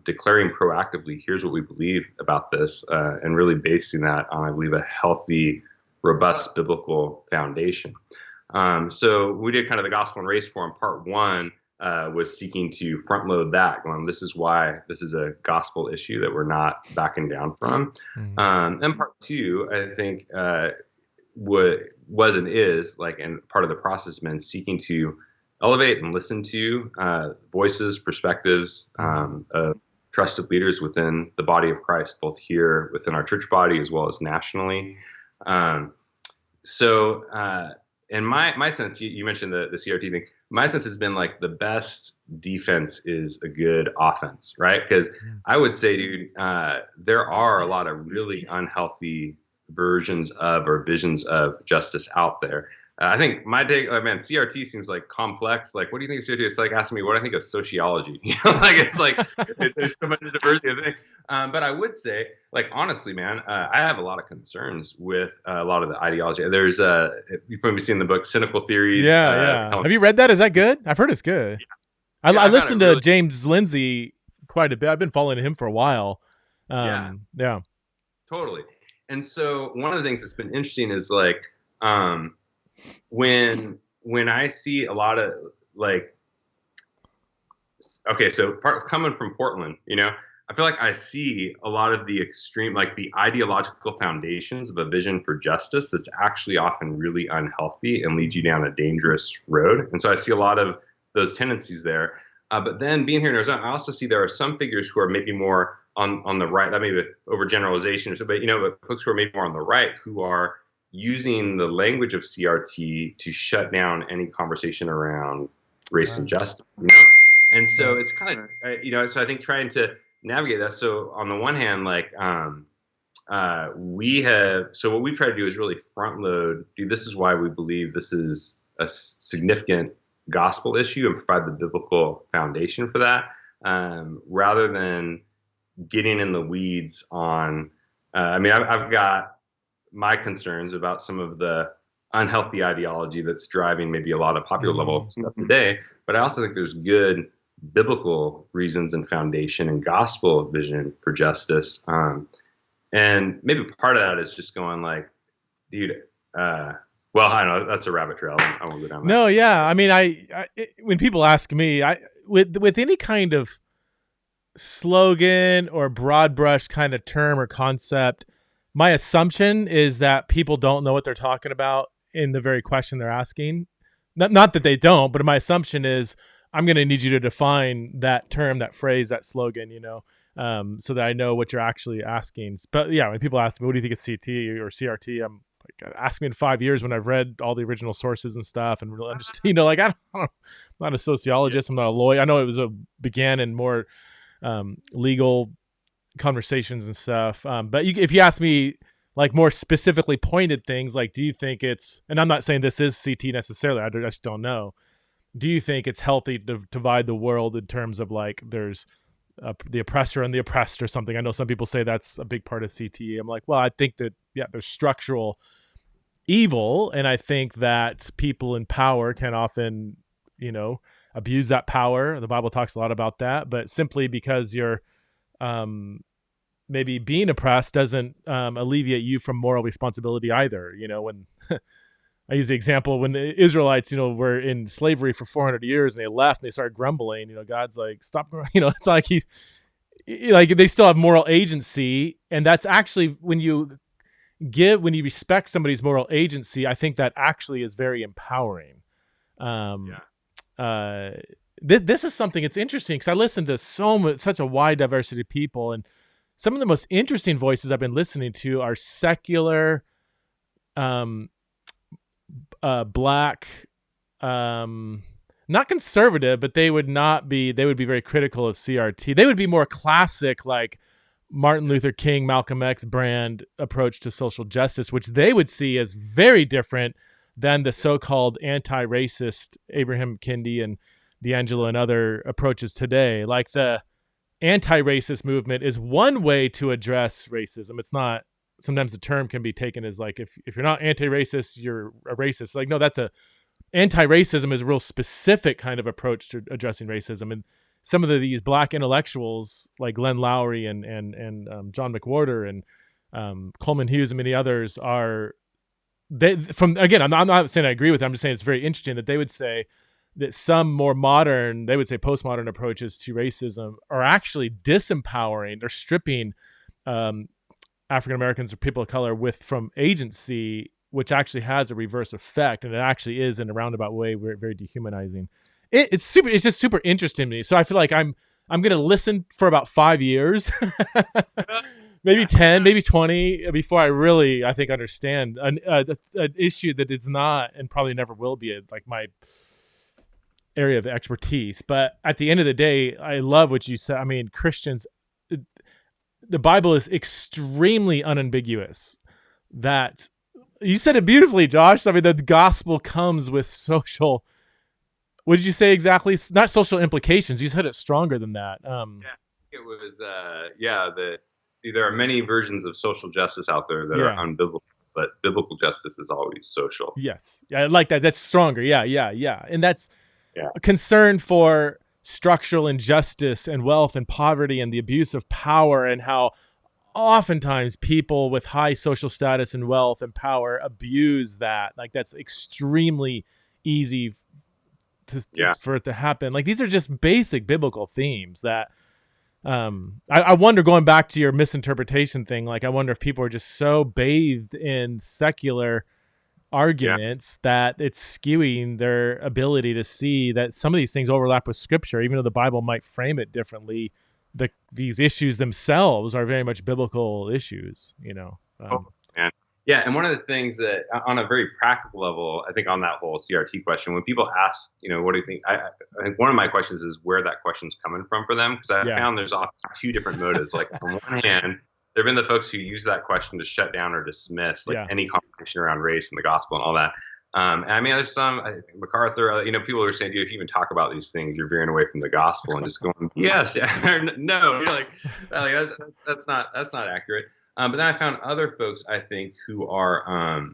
declaring proactively, here's what we believe about this, and really basing that on, I believe, a healthy, robust biblical foundation. So we did kind of the Gospel and Race Forum. Part one was seeking to front load that, going, this is why this is a gospel issue that we're not backing down from. And part two, I think, what was and is, like, and part of the process has been seeking to elevate and listen to voices, perspectives of trusted leaders within the body of Christ, both here within our church body as well as nationally. So and my sense, you mentioned the CRT thing. My sense has been like the best defense is a good offense, right? Because I would say, dude, there are a lot of really unhealthy versions of or visions of justice out there. I think my take, man, CRT seems like complex. Like, what do you think of CRT? It's like asking me what I think of sociology. Like it's like there's so much diversity of things. But I would say, like, honestly, man, I have a lot of concerns with a lot of the ideology. There's you've probably seen the book Cynical Theories. Yeah. Have you read that? Is that good? I've heard it's good. Yeah, I I found it listened to really. James Lindsay quite a bit. I've been following him for a while. Yeah, Yeah. totally. And so one of the things that's been interesting is like um, when I see a lot of like, okay, so coming from Portland, I feel like I see a lot of the extreme, like the ideological foundations of a vision for justice that's actually often really unhealthy and leads you down a dangerous road. And so I see a lot of those tendencies there. But then being here in Arizona, I also see there are some figures who are maybe more on the right. That may be overgeneralization, or so, but folks who are maybe more on the right who are using the language of CRT to shut down any conversation around race and justice. And so it's kind of so I think trying to navigate that. So on the one hand, like what we try to do is really front load. This is why we believe this is a significant gospel issue and provide the biblical foundation for that, rather than getting in the weeds on. I've got my concerns about some of the unhealthy ideology that's driving maybe a lot of popular level stuff today, but I also think there's good biblical reasons and foundation and gospel vision for justice. And maybe part of that is just going like, dude, well, I don't know, that's a rabbit trail. I won't go down that. No, yeah. I mean, when people ask me, with any kind of slogan or broad brush kind of term or concept, my assumption is that people don't know what they're talking about in the very question they're asking. Not that they don't, but my assumption is I'm going to need you to define that term, that phrase, that slogan, so that I know what you're actually asking. But yeah, when people ask me, what do you think of CT or CRT? I'm like, ask me in 5 years when I've read all the original sources and stuff and really understand, I'm not a sociologist. I'm not a lawyer. I know it began in more legal conversations and stuff. But if you ask me like more specifically pointed things, like, do you think it's, and I'm not saying this is CT necessarily, I just don't know. Do you think it's healthy to divide the world in terms of like there's the oppressor and the oppressed or something? I know some people say that's a big part of CT. I'm like, well, I think that, yeah, there's structural evil. And I think that people in power can often, abuse that power. The Bible talks a lot about that, but simply because you're maybe being oppressed doesn't alleviate you from moral responsibility either. When I use the example when the Israelites, were in slavery for 400 years and they left and they started grumbling, God's like, stop, it's like they still have moral agency. And that's actually when you respect somebody's moral agency, I think that actually is very empowering. This is something, it's interesting because I listen to such a wide diversity of people, and some of the most interesting voices I've been listening to are secular, black, not conservative, but they would be very critical of CRT. They would be more classic, like Martin Luther King, Malcolm X brand approach to social justice, which they would see as very different than the so-called anti-racist Abraham Kendi and D'Angelo and other approaches today. Like the anti-racist movement is one way to address racism. It's not, sometimes the term can be taken as like, if you're not anti-racist, you're a racist. Like, no, anti-racism is a real specific kind of approach to addressing racism. And some of these black intellectuals like Glenn Lowry and John McWhorter and Coleman Hughes and many others I'm not saying I agree with them. I'm just saying it's very interesting that they would say that some more modern, they would say postmodern approaches to racism are actually disempowering. They're stripping African Americans or people of color from agency, which actually has a reverse effect, and it actually is in a roundabout way very dehumanizing. It's just super interesting to me. So I feel like I'm going to listen for about 5 years maybe 10, maybe 20 before I really, I think, understand an issue that it's not and probably never will be like my area of expertise. But at the end of the day, I love what you said. I mean, Christians, the Bible is extremely unambiguous. That you said it beautifully, Josh. I mean, the gospel comes with social. What did you say exactly? Not social implications. You said it stronger than that. It was that there are many versions of social justice out there that are unbiblical, but biblical justice is always social. Yes, I like that. That's stronger. Yeah, and that's a concern for structural injustice and wealth and poverty and the abuse of power, and how oftentimes people with high social status and wealth and power abuse that. Like, that's extremely easy for it to happen. Like, these are just basic biblical themes that I wonder, going back to your misinterpretation thing, like, I wonder if people are just so bathed in secular arguments that it's skewing their ability to see that some of these things overlap with scripture, even though the Bible might frame it differently. These issues themselves are very much biblical issues, And one of the things that, on a very practical level, I think on that whole CRT question, when people ask, what do you think? I think one of my questions is where that question's coming from for them, because I found there's often two different motives. Like, on one hand, there have been the folks who use that question to shut down or dismiss any conversation around race and the gospel and all that. And I mean, there's some, I think MacArthur, people are saying, dude, if you even talk about these things, you're veering away from the gospel and just going, yes, no, you're like that's not accurate. But then I found other folks, I think, who are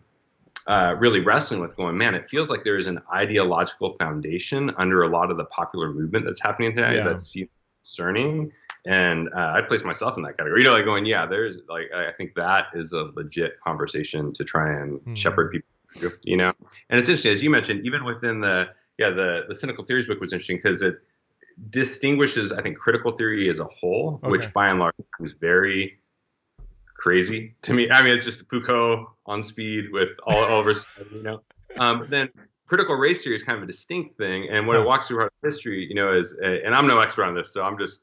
really wrestling with going, man, it feels like there is an ideological foundation under a lot of the popular movement that's happening today that's concerning. And I'd place myself in that category. Going, there's I think that is a legit conversation to try and shepherd people through, And it's interesting, as you mentioned, even within the Cynical Theories book was interesting because it distinguishes, I think, critical theory as a whole, which by and large is very crazy to me. I mean, it's just Foucault on speed with all of his stuff, But then critical race theory is kind of a distinct thing, and what it walks through history, is, and I'm no expert on this, so I'm just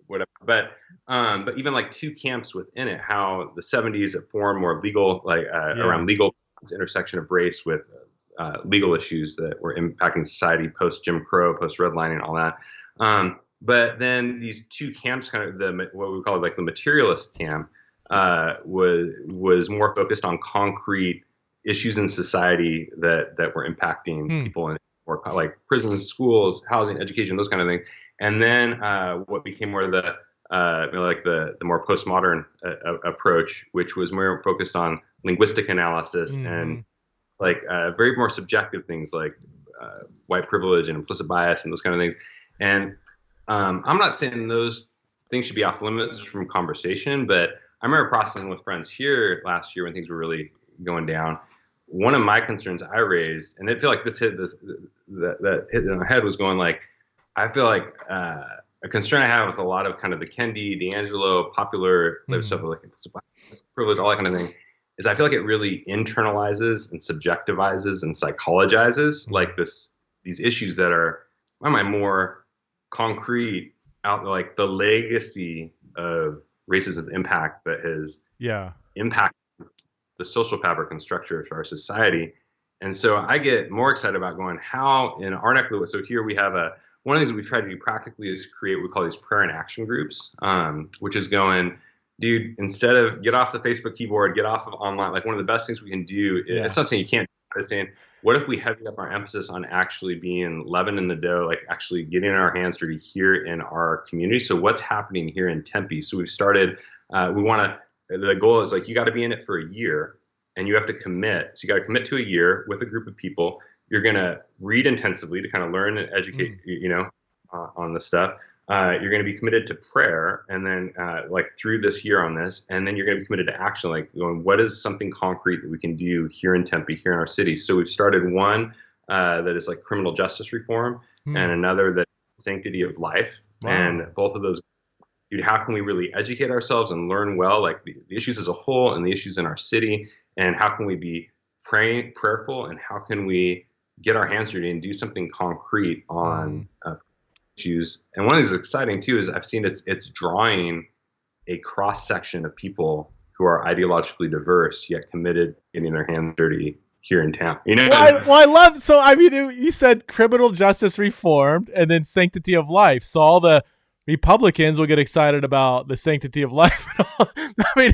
whatever. But even like two camps within it, how the 70s it formed more legal, around legal intersection of race with legal issues that were impacting society post Jim Crow, post redlining, all that. But then these two camps, kind of what we call like the materialist camp, was more focused on concrete issues in society that were impacting people in more like prisons, schools, housing, education, those kind of things. And then what became more the more postmodern approach, which was more focused on linguistic analysis and very more subjective things like white privilege and implicit bias and those kind of things. And I'm not saying those things should be off limits from conversation, but I remember processing with friends here last year when things were really going down. One of my concerns I raised, and I feel like this hit in my head, was going like, I feel like a concern I have with a lot of kind of the Kendi, D'Angelo, popular stuff like privilege, all that kind of thing, is I feel like it really internalizes and subjectivizes and psychologizes like these issues that are, in my mind, more concrete, out like the legacy of racism impact that has impacted the social fabric and structure of our society. And so I get more excited about going, how in our neck of the woods, so here we have one of the things that we've tried to do practically is create what we call these prayer and action groups, which is going, dude, instead of get off the Facebook keyboard, get off of online, like one of the best things we can do, it's not saying you can't, it's saying, what if we heavy up our emphasis on actually being leaven in the dough, like actually getting our hands dirty here in our community? So what's happening here in Tempe? So we've started, the goal is like, you got to be in it for a year and you have to commit. So you got to commit to a year with a group of people. You're going to read intensively to kind of learn and educate, on this stuff. You're going to be committed to prayer, and then through this year on this, and then you're going to be committed to action, like going, what is something concrete that we can do here in Tempe, here in our city? So we've started one that is like criminal justice reform, and another that sanctity of life. Wow. And both of those, dude, how can we really educate ourselves and learn well, like the issues as a whole and the issues in our city, and how can we be prayerful, and how can we get our hands dirty and do something concrete on issues? And one of these exciting too is I've seen it's drawing a cross section of people who are ideologically diverse yet committed to getting their hands dirty here in town. You know, I love. So I mean, you said criminal justice reformed, and then sanctity of life. So all the Republicans will get excited about the sanctity of life. I mean,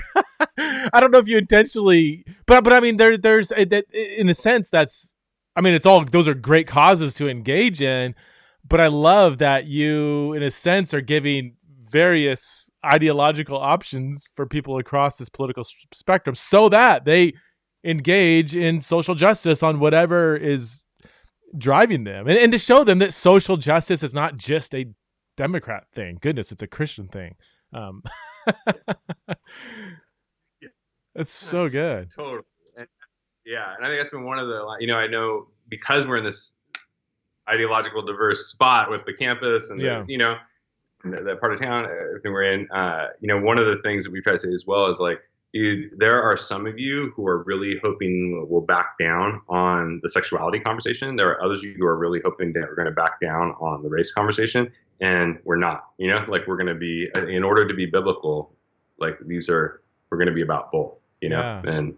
I don't know if you intentionally, but I mean, there's in a sense that's. I mean, it's all those are great causes to engage in, but I love that you, in a sense, are giving various ideological options for people across this political spectrum so that they engage in social justice on whatever is driving them, and to show them that social justice is not just a Democrat thing. Goodness, it's a Christian thing. Um, it's so good. Totally. And, yeah, and I think that's been one of the, I know because we're in this ideological diverse spot with the campus and the part of town everything we're in, one of the things that we try to say as well is like, dude, there are some of you who are really hoping we'll back down on the sexuality conversation. There are others of you who are really hoping that we're going to back down on the race conversation, and we're not. Like we're going to be, in order to be biblical, like we're going to be about both. And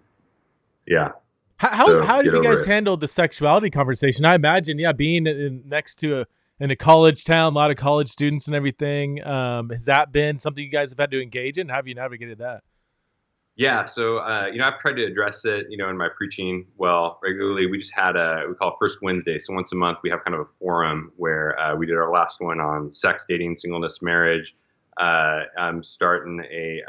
yeah. How did you guys handle the sexuality conversation? I imagine, being next to in a college town, a lot of college students and everything. Has that been something you guys have had to engage in? How have you navigated that? Yeah, so I've tried to address it, in my preaching regularly. We just had we call it First Wednesday. So once a month we have kind of a forum where we did our last one on sex, dating, singleness, marriage. I'm starting a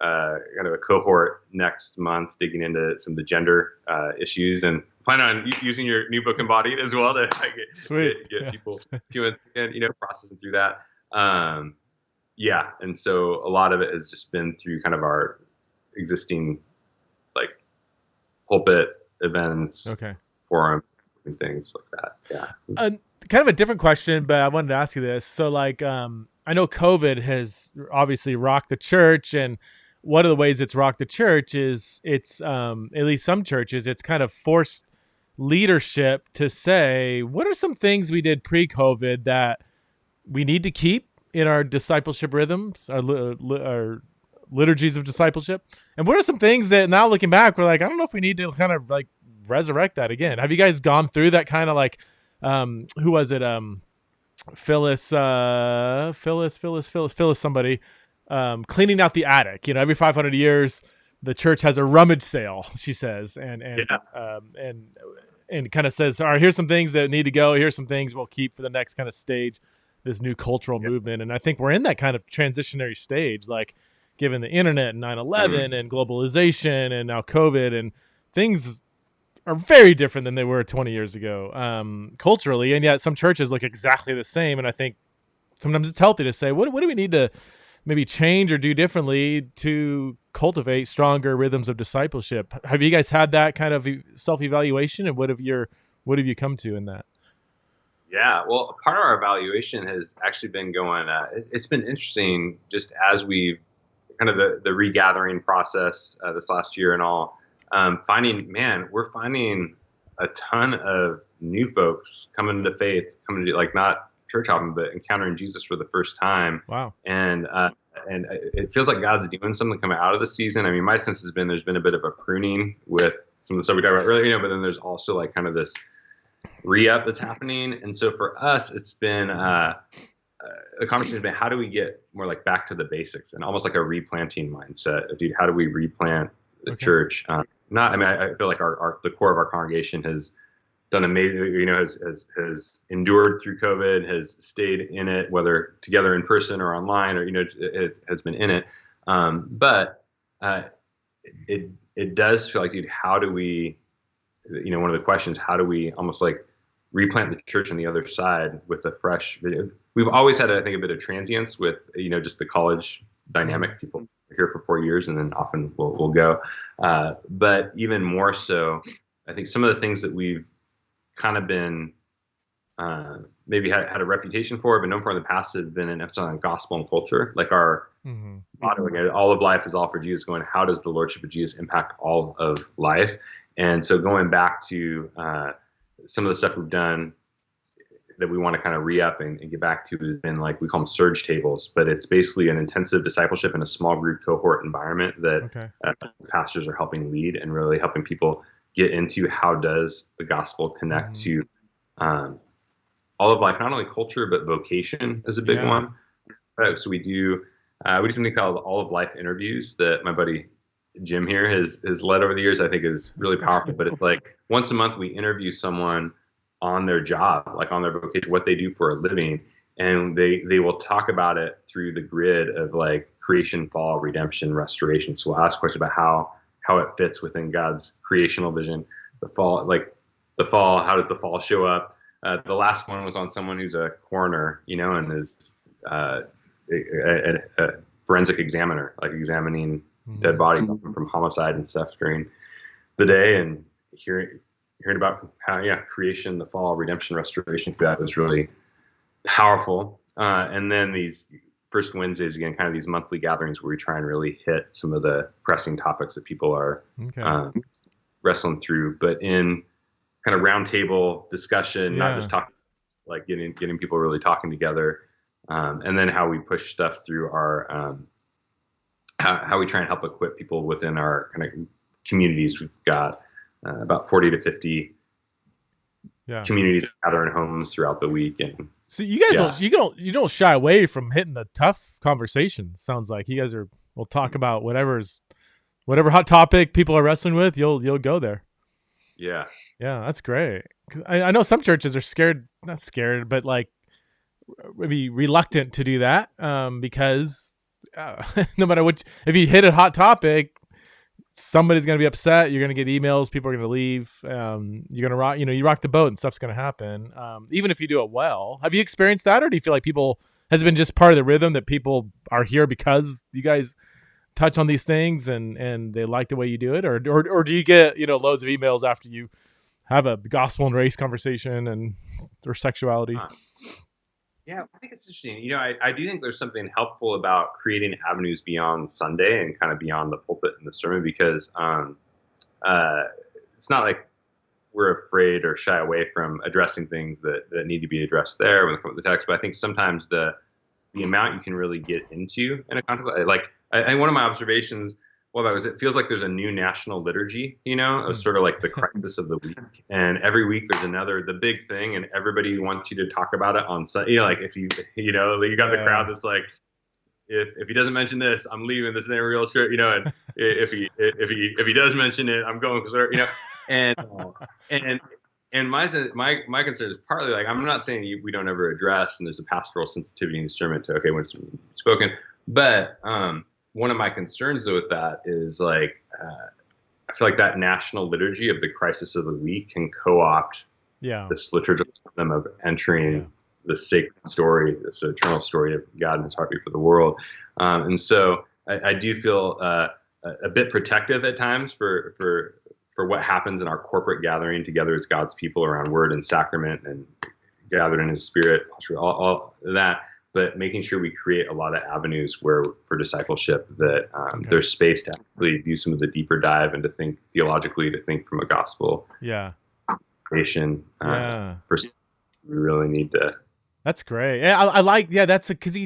kind of a cohort next month, digging into some of the gender issues, and plan on using your new book Embodied as well to get people and processing through that. And so a lot of it has just been through kind of our existing like pulpit events, forum, and things like that. Yeah. Kind of a different question, but I wanted to ask you this. So like, I know COVID has obviously rocked the church, and one of the ways it's rocked the church is it's, at least some churches, it's kind of forced leadership to say, what are some things we did pre-COVID that we need to keep in our discipleship rhythms, our liturgies of discipleship? And what are some things that now looking back, we're like, I don't know if we need to kind of like resurrect that again. Have you guys gone through that kind of like, who was it? Phyllis, somebody, cleaning out the attic. Every 500 years, the church has a rummage sale, she says, and kind of says, all right, here's some things that need to go. Here's some things we'll keep for the next kind of stage, this new cultural movement. And I think we're in that kind of transitionary stage, like given the internet and 9/11 and globalization and now COVID, and things are very different than they were 20 years ago, culturally. And yet some churches look exactly the same. And I think sometimes it's healthy to say, what do we need to maybe change or do differently to cultivate stronger rhythms of discipleship? Have you guys had that kind of self-evaluation, and what have you come to in that? Yeah, well, part of our evaluation has actually been going, it's been interesting just as we've kind of the regathering process this last year and all, we're finding a ton of new folks coming to faith, coming to like not church hopping, but encountering Jesus for the first time. Wow. And it feels like God's doing something coming out of the season. I mean, my sense has been there's been a bit of a pruning with some of the stuff we talked about earlier, but then there's also like kind of this re-up that's happening. And so for us, it's been the conversation has been, how do we get more like back to the basics and almost like a replanting mindset? Dude, how do we replant the church? I feel like the core of our congregation has done amazing, has endured through COVID, has stayed in it, whether together in person or online, or, it has been in it. But it does feel like, dude, how do we, one of the questions, how do we almost like replant the church on the other side with a fresh video? We've always had, I think, a bit of transience with, just the college dynamic. People are here for 4 years and then often will go. But even more so, I think some of the things that we've kind of been maybe had a reputation for, but known for in the past, have been an emphasis on gospel and culture. Like our motto, all of life is all for Jesus, going, how does the Lordship of Jesus impact all of life? And so going back to some of the stuff we've done that we want to kind of re-up and get back to has been like, we call them surge tables, but it's basically an intensive discipleship in a small group cohort environment that pastors are helping lead and really helping people get into how does the gospel connect to all of life, not only culture, but vocation is a big one. So we do something called all of life interviews that my buddy Jim here has led over the years. I think is really powerful, but it's like once a month we interview someone on their job, like on their vocation, what they do for a living. And they will talk about it through the grid of like creation, fall, redemption, restoration. So we'll ask questions about how it fits within God's creational vision. The fall, how does the fall show up? The last one was on someone who's a coroner, and is a forensic examiner, like examining dead bodies from homicide and stuff during the day, and hearing about how creation, the fall, redemption, restoration. So that was really powerful. And then these first Wednesdays, again, kind of these monthly gatherings where we try and really hit some of the pressing topics that people are wrestling through, but in kind of roundtable discussion, not just talking, like getting people really talking together. And then how we push stuff through our, how we try and help equip people within our kind of communities. We've got about 40 to 50 communities gather in homes throughout the week. And so you guys you don't shy away from hitting the tough conversations. Sounds like you guys will talk about whatever hot topic people are wrestling with. You'll go there. Yeah, that's great. 'Cause I know some churches are not scared, but like maybe reluctant to do that because no matter what, if you hit a hot topic, somebody's going to be upset. You're going to get emails. People are going to leave. You're going to rock, you rock the boat and stuff's going to happen. Even if you do it well. Have you experienced that, or do you feel like has it been just part of the rhythm that people are here because you guys touch on these things and they like the way you do it? Or do you get, loads of emails after you have a gospel and race conversation or sexuality? Yeah, I think it's interesting. I do think there's something helpful about creating avenues beyond Sunday and kind of beyond the pulpit and the sermon, because it's not like we're afraid or shy away from addressing things that need to be addressed there when it comes to the text. But I think sometimes the amount you can really get into in a context, like one of my observations, it feels like there's a new national liturgy, of sort of like the crisis of the week. And every week there's the big thing, and everybody wants you to talk about it on Sunday. Like if you got the crowd that's like, if he doesn't mention this, I'm leaving. This ain't a real church, and if he does mention it, I'm going, and my concern is partly like, I'm not saying we don't ever address, and there's a pastoral sensitivity in the sermon to, when it's spoken, but one of my concerns though with that is like, I feel like that national liturgy of the crisis of the week can co-opt this liturgical rhythm of entering the sacred story, this eternal story of God and his heartbeat for the world. And so I do feel a bit protective at times for what happens in our corporate gathering together as God's people around word and sacrament and gathered in his spirit, all that. But making sure we create a lot of avenues for discipleship, that there's space to actually do some of the deeper dive and to think theologically, to think from a gospel creation perspective. We really need to. That's great. Yeah, I like. Yeah, that's because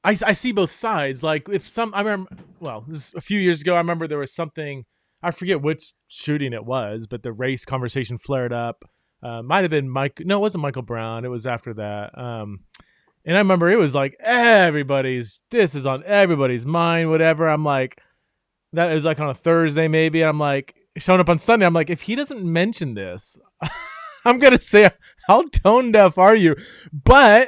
I see both sides. Like I remember. Well, this is a few years ago. I remember there was something. I forget which shooting it was, but the race conversation flared up. Might have been Mike. No, it wasn't Michael Brown. It was after that. And I remember it was like this is on everybody's mind, whatever. I'm like, that is like on a Thursday maybe. And I'm like, showing up on Sunday. I'm like, if he doesn't mention this, I'm going to say, how tone deaf are you? And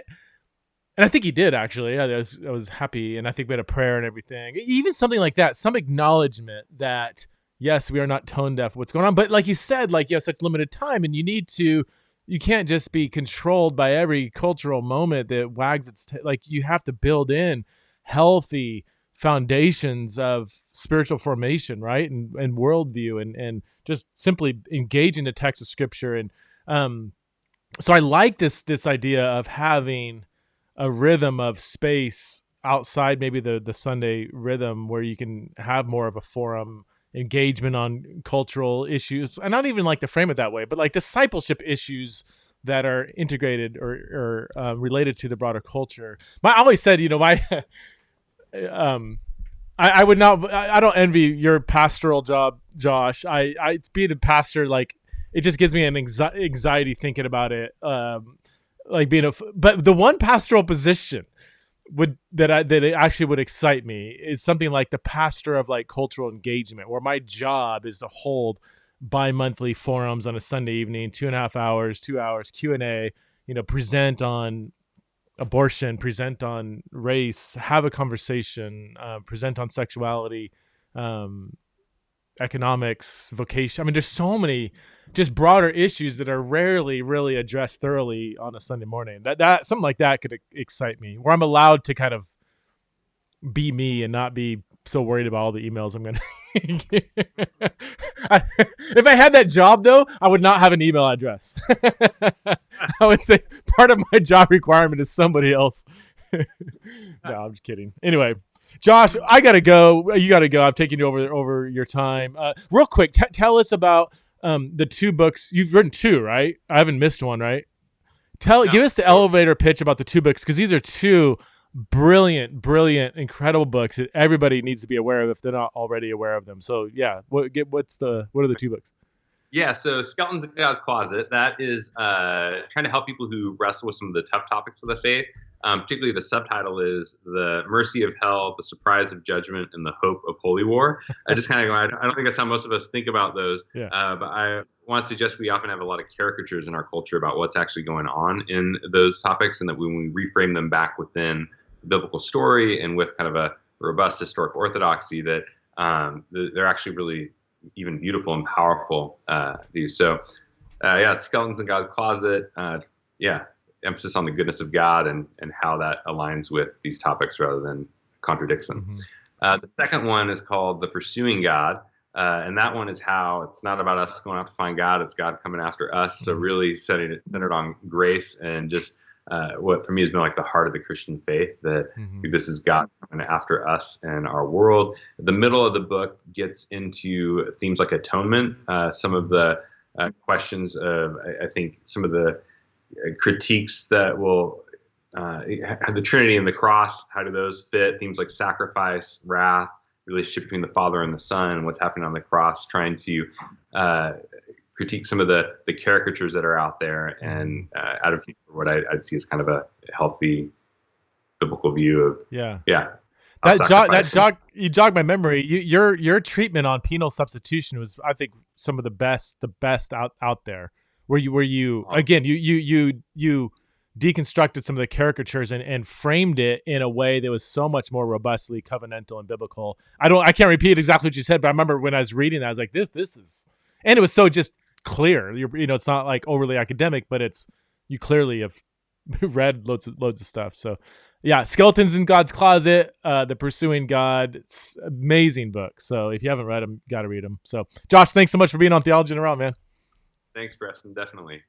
I think he did actually. I was happy. And I think we had a prayer and everything. Even something like that, some acknowledgement that, yes, we are not tone deaf what's going on. But like you said, like you have such limited time, and you can't just be controlled by every cultural moment that wags its like you have to build in healthy foundations of spiritual formation, right? And worldview and just simply engaging the text of scripture. And so I like this idea of having a rhythm of space outside maybe the Sunday rhythm where you can have more of a forum engagement on cultural issues. I don't even like to frame it that way, but like discipleship issues that are integrated or related to the broader culture. I always said, my I would not. I don't envy your pastoral job, Josh. I being a pastor, like it just gives me an anxiety thinking about it. Like but the one pastoral position that it actually would excite me is something like the pastor of like cultural engagement, where my job is to hold bi-monthly forums on a Sunday evening, 2.5 hours, 2 hours Q&A, present on abortion, present on race, have a conversation, present on sexuality, economics, vocation. I mean, there's so many just broader issues that are rarely really addressed thoroughly on a Sunday morning. That something like that could excite me, where I'm allowed to kind of be me and not be so worried about all the emails I'm going to. If I had that job, though, I would not have an email address. I would say part of my job requirement is somebody else. No, I'm just kidding. Anyway, Josh, I got to go. You got to go. I'm taking you over your time. Real quick, tell us about the 2 books. You've written 2, right? I haven't missed one, right? Give us the elevator pitch about the 2 books, because these are 2 brilliant, incredible books that everybody needs to be aware of if they're not already aware of them. So yeah, what are the 2 books? Yeah, so Skeletons in God's Closet, that is trying to help people who wrestle with some of the tough topics of the faith. Particularly the subtitle is The Mercy of Hell, The Surprise of Judgment, and the Hope of Holy War. I just kind of I don't think that's how most of us think about those. Yeah. But I want to suggest we often have a lot of caricatures in our culture about what's actually going on in those topics, and that when we reframe them back within biblical story and with kind of a robust historic orthodoxy, that they're actually really even beautiful and powerful views. So it's Skeletons in God's Closet. Emphasis on the goodness of God and how that aligns with these topics rather than contradicts them. Mm-hmm. The second one is called The Pursuing God. And that one is how it's not about us going out to find God, it's God coming after us. Mm-hmm. So really centered on grace and just what for me has been like the heart of the Christian faith, that this is God coming after us and our world. The middle of the book gets into themes like atonement, some of the questions of, I think, some of the critiques that will have the Trinity and the cross. How do those fit? Themes like sacrifice, wrath, relationship between the Father and the Son, and what's happening on the cross, trying to critique some of the caricatures that are out there and advocate for what I'd see as kind of a healthy biblical view of you jogged my memory. Your treatment on penal substitution was, I think, some of the best out there. Where you again you deconstructed some of the caricatures and framed it in a way that was so much more robustly covenantal and biblical. I can't repeat exactly what you said, but I remember when I was reading that, I was like, this is, and it was so just clear. It's not like overly academic, but you clearly have read loads of stuff. So yeah, Skeletons in God's Closet, The Pursuing God, it's amazing book. So if you haven't read them, got to read them. So Josh, thanks so much for being on Theology in a Row, man. Thanks, Preston. Definitely.